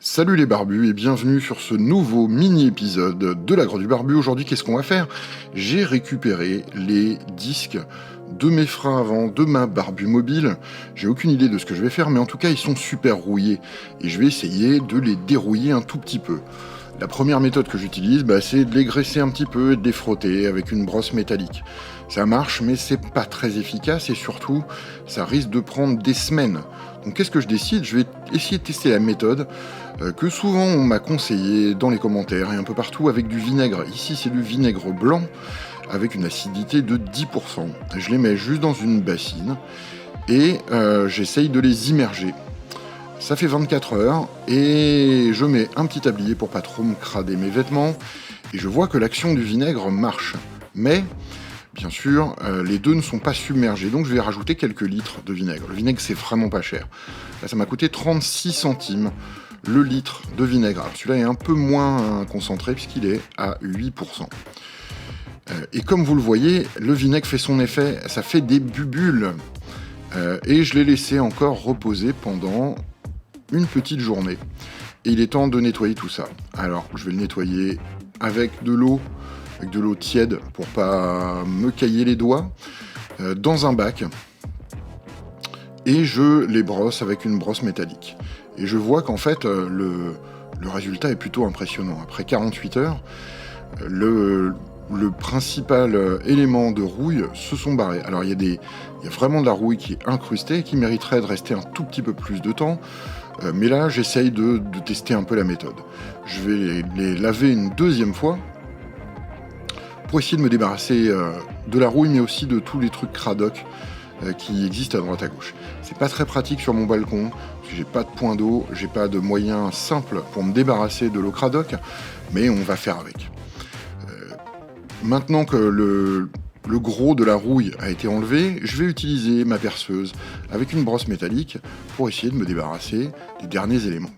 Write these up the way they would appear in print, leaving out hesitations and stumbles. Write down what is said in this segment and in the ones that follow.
Salut les barbus et bienvenue sur ce nouveau mini-épisode de la Grotte du Barbu. Aujourd'hui, qu'est-ce qu'on va faire? J'ai récupéré les disques de mes freins avant, de ma Barbu mobile. J'ai aucune idée de ce que je vais faire, mais en tout cas, ils sont super rouillés. Et je vais essayer de les dérouiller un tout petit peu. La première méthode que j'utilise, c'est de les graisser un petit peu et de les frotter avec une brosse métallique. Ça marche, mais c'est pas très efficace et surtout, ça risque de prendre des semaines. Donc qu'est-ce que je décide? Je vais essayer de tester la méthode que souvent on m'a conseillé dans les commentaires et un peu partout avec du vinaigre. Ici, c'est du vinaigre blanc avec une acidité de 10%. Je les mets juste dans une bassine et j'essaye de les immerger. Ça fait 24 heures et je mets un petit tablier pour pas trop me crader mes vêtements et je vois que l'action du vinaigre marche. Mais, bien sûr, les deux ne sont pas submergés, donc je vais rajouter quelques litres de vinaigre. Le vinaigre, c'est vraiment pas cher. Là, ça m'a coûté 36 centimes le litre de vinaigre. Alors celui-là est un peu moins concentré puisqu'il est à 8%. Et comme vous le voyez, le vinaigre fait son effet, ça fait des bulles. Et je l'ai laissé encore reposer pendant une petite journée. Et il est temps de nettoyer tout ça. Alors, je vais le nettoyer avec de l'eau tiède pour pas me cailler les doigts, dans un bac. Et je les brosse avec une brosse métallique. Et je vois qu'en fait, le résultat est plutôt impressionnant. Après 48 heures, le principal élément de rouille se sont barrés. Alors, il y a vraiment de la rouille qui est incrustée et qui mériterait de rester un tout petit peu plus de temps. Mais là, j'essaye de tester un peu la méthode. Je vais les laver une deuxième fois pour essayer de me débarrasser de la rouille, mais aussi de tous les trucs cradoc qui existent à droite à gauche. C'est pas très pratique sur mon balcon, parce que j'ai pas de point d'eau, j'ai pas de moyen simple pour me débarrasser de l'eau cradoc, mais on va faire avec. Maintenant que le gros de la rouille a été enlevé, je vais utiliser ma perceuse avec une brosse métallique pour essayer de me débarrasser des derniers éléments.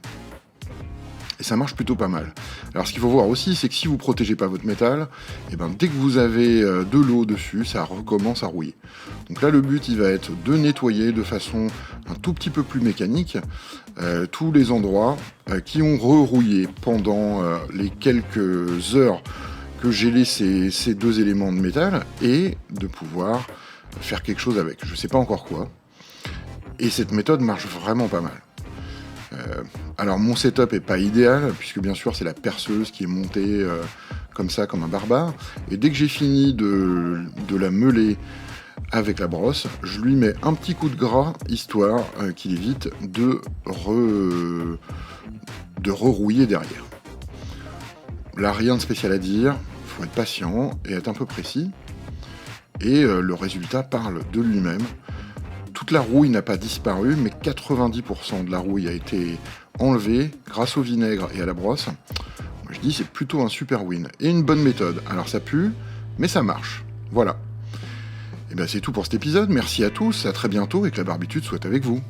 Et ça marche plutôt pas mal. Alors ce qu'il faut voir aussi, c'est que si vous protégez pas votre métal, dès que vous avez de l'eau dessus, ça recommence à rouiller. Donc là, le but, il va être de nettoyer de façon un tout petit peu plus mécanique tous les endroits qui ont rerouillé pendant les quelques heures que j'ai laissé ces deux éléments de métal et de pouvoir faire quelque chose avec. Je sais pas encore quoi. Et cette méthode marche vraiment pas mal. Alors mon setup est pas idéal, puisque bien sûr c'est la perceuse qui est montée comme ça, comme un barbare. Et dès que j'ai fini de la meuler avec la brosse, je lui mets un petit coup de gras, histoire qu'il évite de rerouiller derrière. Là, rien de spécial à dire, faut être patient et être un peu précis. Et le résultat parle de lui-même. Toute la rouille n'a pas disparu, mais 90% de la rouille a été enlevée grâce au vinaigre et à la brosse. Moi, je dis c'est plutôt un super win. Et une bonne méthode. Alors ça pue, mais ça marche. Voilà. Et c'est tout pour cet épisode. Merci à tous, à très bientôt et que la barbitude soit avec vous.